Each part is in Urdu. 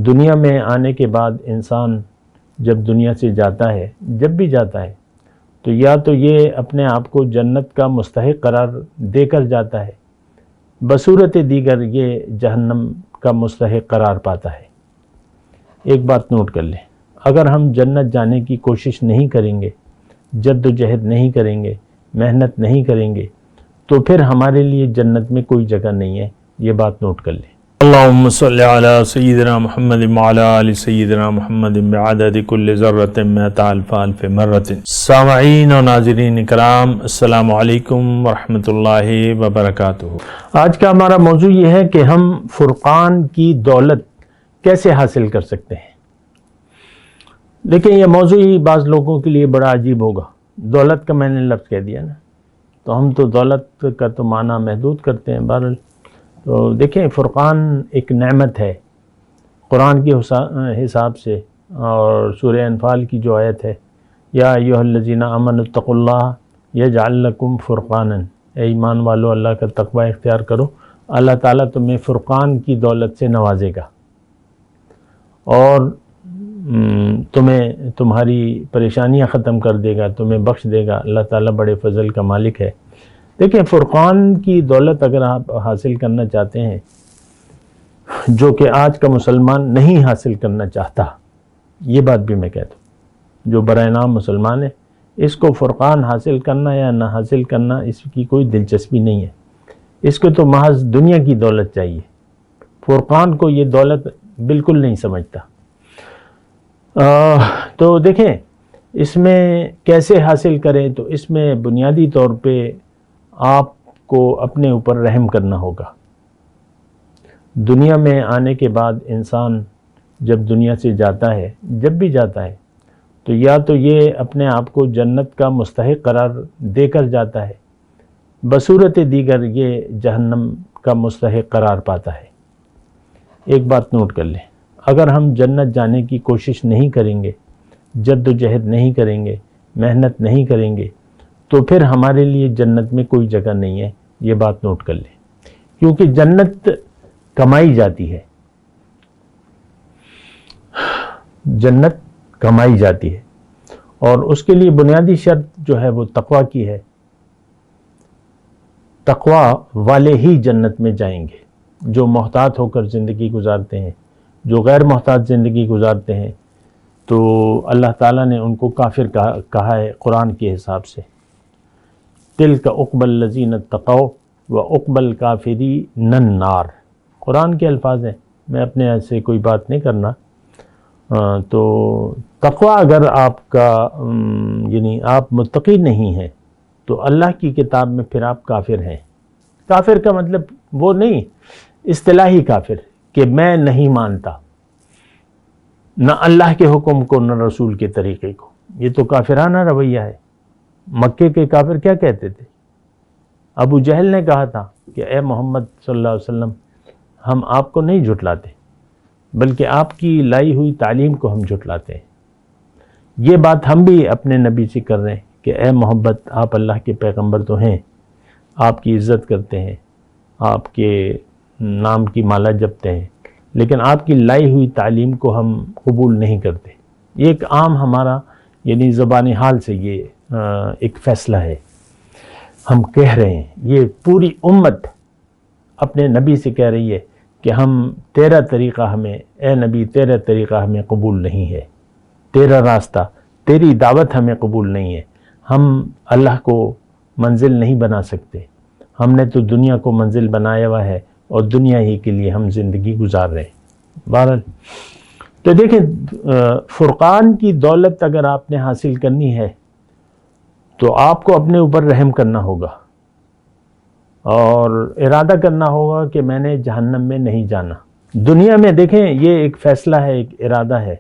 دنیا میں آنے کے بعد انسان جب دنیا سے جاتا ہے، جب بھی جاتا ہے، تو یا تو یہ اپنے آپ کو جنت کا مستحق قرار دے کر جاتا ہے، بصورت دیگر یہ جہنم کا مستحق قرار پاتا ہے۔ ایک بات نوٹ کر لیں، اگر ہم جنت جانے کی کوشش نہیں کریں گے، جد و جہد نہیں کریں گے، محنت نہیں کریں گے، تو پھر ہمارے لیے جنت میں کوئی جگہ نہیں ہے۔ یہ بات نوٹ کر لیں۔ اللہم صلی علی سیدنا محمد وعلی آل سیدنا محمد بعدد کل ذرۃ مئۃ الف الف مرۃ۔ سامعین و ناظرین کرام، السلام علیکم ورحمۃ اللہ وبرکاتہ۔ آج کا ہمارا موضوع یہ ہے کہ ہم فرقان کی دولت کیسے حاصل کر سکتے ہیں۔ دیکھیں، یہ موضوع ہی بعض لوگوں کے لیے بڑا عجیب ہوگا۔ دولت کا میں نے لفظ کہہ دیا نا، تو ہم تو دولت کا تو معنی محدود کرتے ہیں۔ بہرحال تو دیکھیں، فرقان ایک نعمت ہے قرآن کے حساب سے، اور سورہ انفال کی جو آیت ہے، یا ایھا الذین آمنوا اتقوا اللہ یجعل لکم فرقانا، اے ایمان والو اللہ کا تقوی اختیار کرو، اللہ تعالیٰ تمہیں فرقان کی دولت سے نوازے گا اور تمہیں تمہاری پریشانیاں ختم کر دے گا، تمہیں بخش دے گا۔ اللہ تعالیٰ بڑے فضل کا مالک ہے۔ دیکھیں، فرقان کی دولت اگر آپ حاصل کرنا چاہتے ہیں، جو کہ آج کا مسلمان نہیں حاصل کرنا چاہتا، یہ بات بھی میں کہتا ہوں، جو برائے نام مسلمان ہے، اس کو فرقان حاصل کرنا یا نہ حاصل کرنا اس کی کوئی دلچسپی نہیں ہے۔ اس کو تو محض دنیا کی دولت چاہیے، فرقان کو یہ دولت بالکل نہیں سمجھتا۔ تو دیکھیں، اس میں کیسے حاصل کریں، تو اس میں بنیادی طور پہ آپ کو اپنے اوپر رحم کرنا ہوگا۔ دنیا میں آنے کے بعد انسان جب دنیا سے جاتا ہے، جب بھی جاتا ہے، تو یا تو یہ اپنے آپ کو جنت کا مستحق قرار دے کر جاتا ہے، بصورت دیگر یہ جہنم کا مستحق قرار پاتا ہے۔ ایک بات نوٹ کر لیں، اگر ہم جنت جانے کی کوشش نہیں کریں گے، جد و جہد نہیں کریں گے، محنت نہیں کریں گے، تو پھر ہمارے لیے جنت میں کوئی جگہ نہیں ہے۔ یہ بات نوٹ کر لیں، کیونکہ جنت کمائی جاتی ہے، جنت کمائی جاتی ہے، اور اس کے لیے بنیادی شرط جو ہے وہ تقوی کی ہے۔ تقوی والے ہی جنت میں جائیں گے۔ جو محتاط ہو کر زندگی گزارتے ہیں، جو غیر محتاط زندگی گزارتے ہیں، تو اللہ تعالیٰ نے ان کو کافر کہا ہے قرآن کے حساب سے۔ تِلْکَ عُقْبَى الَّذِينَ اتَّقَوْا وَعُقْبَى الْكَافِرِينَ النَّارُ، قرآن کے الفاظ ہیں، میں اپنے سے کوئی بات نہیں کرنا۔ تو تقوی اگر آپ کا یعنی آپ متقی نہیں ہیں، تو اللہ کی کتاب میں پھر آپ کافر ہیں۔ کافر کا مطلب وہ نہیں اصطلاحی کافر کہ میں نہیں مانتا نہ اللہ کے حکم کو نہ رسول کے طریقے کو، یہ تو کافرانہ رویہ ہے۔ مکے کے کافر کیا کہتے تھے؟ ابو جہل نے کہا تھا کہ اے محمد صلی اللہ علیہ وسلم، ہم آپ کو نہیں جھٹلاتے، بلکہ آپ کی لائی ہوئی تعلیم کو ہم جھٹلاتے ہیں۔ یہ بات ہم بھی اپنے نبی سے کر رہے ہیں کہ اے محبت، آپ اللہ کے پیغمبر تو ہیں، آپ کی عزت کرتے ہیں، آپ کے نام کی مالا جپتے ہیں، لیکن آپ کی لائی ہوئی تعلیم کو ہم قبول نہیں کرتے۔ یہ ایک عام ہمارا یعنی زبانی حال سے یہ ایک فیصلہ ہے، ہم کہہ رہے ہیں، یہ پوری امت اپنے نبی سے کہہ رہی ہے کہ تیرا طریقہ ہمیں، اے نبی، تیرا طریقہ ہمیں قبول نہیں ہے، تیرا راستہ، تیری دعوت ہمیں قبول نہیں ہے۔ ہم اللہ کو منزل نہیں بنا سکتے، ہم نے تو دنیا کو منزل بنایا ہوا ہے، اور دنیا ہی کے لیے ہم زندگی گزار رہے ہیں۔ بہرحال تو دیکھیں، فرقان کی دولت اگر آپ نے حاصل کرنی ہے، تو آپ کو اپنے اوپر رحم کرنا ہوگا، اور ارادہ کرنا ہوگا کہ میں نے جہنم میں نہیں جانا۔ دنیا میں دیکھیں، یہ ایک فیصلہ ہے، ایک ارادہ ہے۔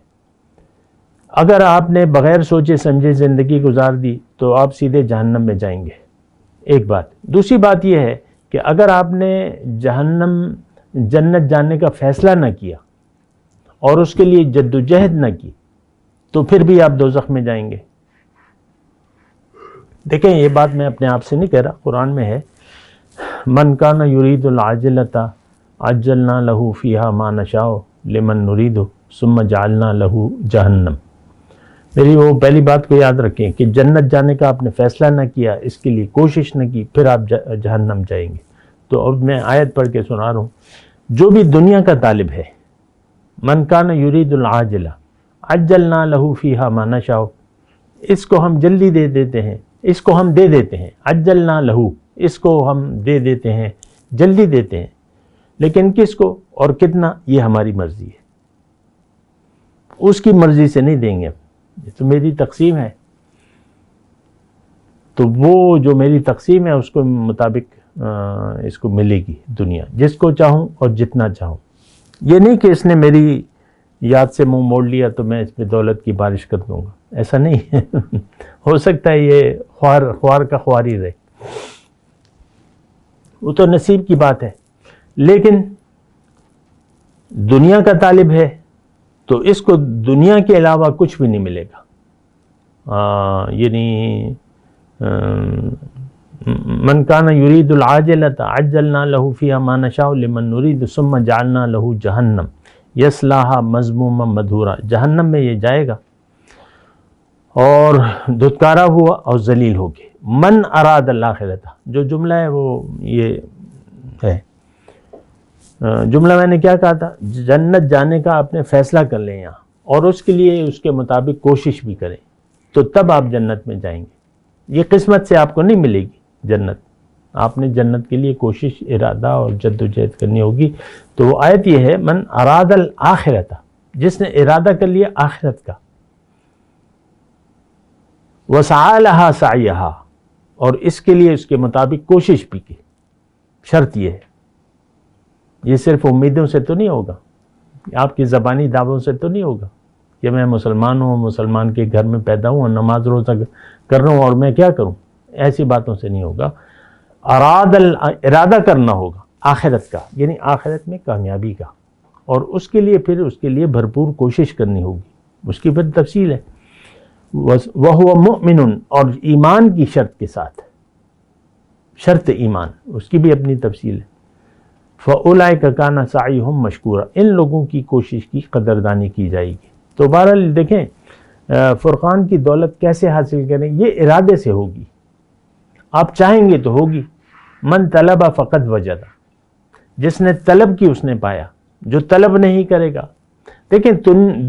اگر آپ نے بغیر سوچے سمجھے زندگی گزار دی، تو آپ سیدھے جہنم میں جائیں گے، ایک بات۔ دوسری بات یہ ہے کہ اگر آپ نے جنت جانے کا فیصلہ نہ کیا اور اس کے لیے جد و جہد نہ کی، تو پھر بھی آپ دوزخ میں جائیں گے۔ دیکھیں، یہ بات میں اپنے آپ سے نہیں کہہ رہا، قرآن میں ہے، من کان یرید العاجلۃ عجلنا لہ فیہا ما نشاء لمن نريد ثم جعلنا له جہنم. میری وہ پہلی بات کو یاد رکھیں کہ جنت جانے کا آپ نے فیصلہ نہ کیا، اس کے لیے کوشش نہ کی، پھر آپ جہنم جائیں گے. تو اب میں آیت پڑھ کے سنا رہا ہوں. جو بھی دنیا کا طالب ہے، من کان یرید العاجلہ عجلنا له فیہا ما نشاء، اس کو ہم جلدی دے دیتے ہیں، اس کو ہم دے دیتے ہیں. عجلنا له، اس کو ہم دے دیتے ہیں، جلدی دیتے ہیں. لیکن کس کو اور کتنا، یہ ہماری مرضی ہے، اس کی مرضی سے نہیں دیں گے. یہ تو میری تقسیم ہے، تو وہ جو میری تقسیم ہے اس کو مطابق اس کو ملے گی دنیا، جس کو چاہوں اور جتنا چاہوں. یہ نہیں کہ اس نے میری یاد سے منہ موڑ لیا تو میں اس پہ دولت کی بارش کر دوں گا، ایسا نہیں ہے. ہو سکتا ہے یہ خوار کا خواری رہے، وہ تو نصیب کی بات ہے. لیکن دنیا کا طالب ہے تو اس کو دنیا کے علاوہ کچھ بھی نہیں ملے گا. یعنی من کان یرید العاجلۃ عجلنا له فیہا ما نشاء لمن نرید ثم جعلنا له جہنم یصلاھا مذموما مدحورا. جہنم میں یہ جائے گا اور دھتکارا ہوا اور ذلیل ہو گئے. من اراد الآخرۃ، جو جملہ ہے وہ یہ ہے. جملہ میں نے کیا کہا تھا؟ جنت جانے کا آپ نے فیصلہ کر لیں یہاں، اور اس کے لیے اس کے مطابق کوشش بھی کریں، تو تب آپ جنت میں جائیں گے. یہ قسمت سے آپ کو نہیں ملے گی جنت، آپ نے جنت کے لیے کوشش، ارادہ اور جد و جہد کرنی ہوگی. تو وہ آیت یہ ہے من اراد الآخرۃ، جس نے ارادہ کر لیا آخرت کا، وسعی لہا سعیہا، اور اس کے لیے اس کے مطابق کوشش بھی کی. شرط یہ ہے، یہ صرف امیدوں سے تو نہیں ہوگا، آپ کی زبانی دعووں سے تو نہیں ہوگا کہ میں مسلمان ہوں، مسلمان کے گھر میں پیدا ہوں اور نماز روزہ کر رہا ہوں اور میں کیا کروں، ایسی باتوں سے نہیں ہوگا. ارادہ کرنا ہوگا آخرت کا، یعنی آخرت میں کامیابی کا، اور اس کے لیے پھر اس کے لیے بھرپور کوشش کرنی ہوگی. اس کی پھر تفصیل ہے. وَهُوَ مُؤْمِنٌ، اور ایمان کی شرط کے ساتھ، شرط ایمان، اس کی بھی اپنی تفصیل ہے. فَأُولَئِكَ كَانَ سَعْيُهُمْ مَشْكُورًا، ان لوگوں کی کوشش کی قدردانی کی جائے گی. تو بہرحال دیکھیں فرقان کی دولت کیسے حاصل کریں، یہ ارادے سے ہوگی. آپ چاہیں گے تو ہوگی. من طلب فقط وجد، جس نے طلب کی اس نے پایا، جو طلب نہیں کرے گا. دیکھیں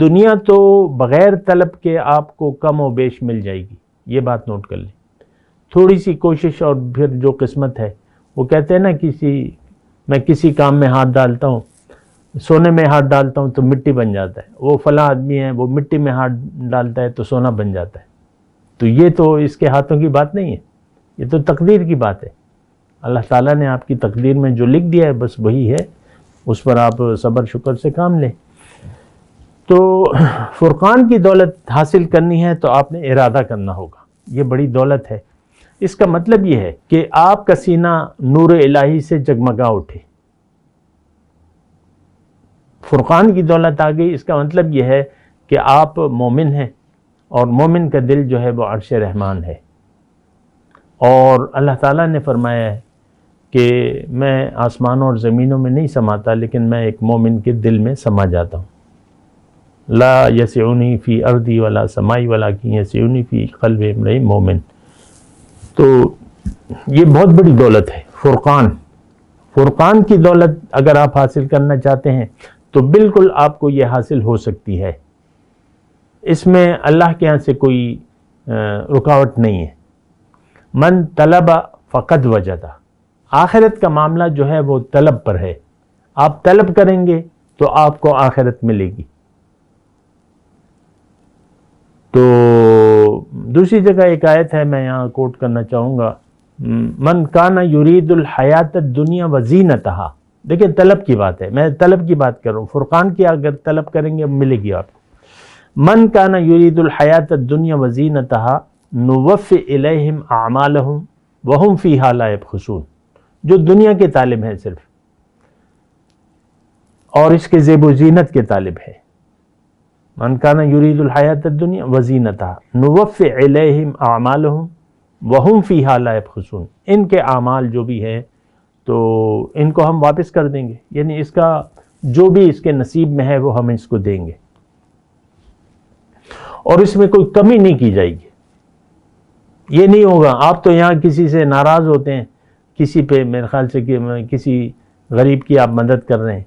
دنیا تو بغیر طلب کے آپ کو کم و بیش مل جائے گی، یہ بات نوٹ کر لیں. تھوڑی سی کوشش اور پھر جو قسمت ہے. وہ کہتے ہیں نا میں کسی کام میں ہاتھ ڈالتا ہوں، سونے میں ہاتھ ڈالتا ہوں تو مٹی بن جاتا ہے. وہ فلاں آدمی ہے، وہ مٹی میں ہاتھ ڈالتا ہے تو سونا بن جاتا ہے. تو یہ تو اس کے ہاتھوں کی بات نہیں ہے، یہ تو تقدیر کی بات ہے. اللہ تعالیٰ نے آپ کی تقدیر میں جو لکھ دیا ہے بس وہی ہے، اس پر آپ صبر شکر سے کام لیں. تو فرقان کی دولت حاصل کرنی ہے تو آپ نے ارادہ کرنا ہوگا. یہ بڑی دولت ہے. اس کا مطلب یہ ہے کہ آپ کا سینہ نور الہی سے جگمگا اٹھے. فرقان کی دولت آ گئی، اس کا مطلب یہ ہے کہ آپ مومن ہیں، اور مومن کا دل جو ہے وہ عرش رحمان ہے. اور اللہ تعالیٰ نے فرمایا ہے کہ میں آسمانوں اور زمینوں میں نہیں سماتا، لیکن میں ایک مومن کے دل میں سما جاتا ہوں. لا یسعنی فی ارضی ولا سمائی ولکن یسعنی فی قلب امرئ مومن. تو یہ بہت بڑی دولت ہے فرقان کی دولت اگر آپ حاصل کرنا چاہتے ہیں تو بالکل آپ کو یہ حاصل ہو سکتی ہے. اس میں اللہ کے ہاں سے کوئی رکاوٹ نہیں ہے. من طلب فقد وجد، آخرت کا معاملہ جو ہے وہ طلب پر ہے. آپ طلب کریں گے تو آپ کو آخرت ملے گی. تو دوسری جگہ ایک آیت ہے، میں یہاں کوٹ کرنا چاہوں گا، من کان یرید الحیات الدنیا وزینتہا. دیکھیں طلب کی بات ہے، میں طلب کی بات کر رہا ہوں. فرقان کی اگر طلب کریں گے ملے گی آپ کو. من کان یرید الحیات الدنیا وزینتہا نوفی الیہم اعمالہم وہم فیہا لا یبخسون. جو دنیا کے طالب ہیں صرف، اور اس کے زیب و زینت کے طالب ہے. من کان یرید الحیات الدنیا وزینتہا نوفی الیہم اعمالہم وہم فیہا لا یبخسون. ان کے اعمال جو بھی ہیں تو ان کو ہم واپس کر دیں گے. یعنی اس کا جو بھی اس کے نصیب میں ہے وہ ہم اس کو دیں گے، اور اس میں کوئی کمی نہیں کی جائے گی۔ یہ نہیں ہوگا آپ تو یہاں کسی سے ناراض ہوتے ہیں، کسی پہ میرے خیال سے کہ کسی غریب کی آپ مدد کر رہے ہیں،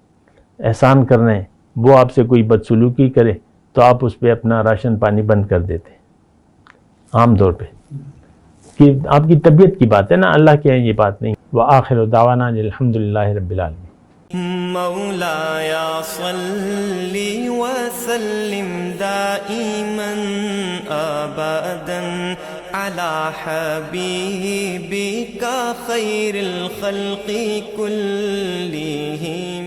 احسان کر رہے ہیں، وہ آپ سے کوئی بدسلوکی کرے تو آپ اس پہ اپنا راشن پانی بند کر دیتے ہیں عام طور پہ، کہ آپ کی طبیعت کی بات ہے نا، اللہ کے یہ بات نہیں۔ وآخر دعوانا الحمدللہ رب العالمین۔ مولاي صل وسلم دائما أبدا على حبيبك خير الخلق كلهم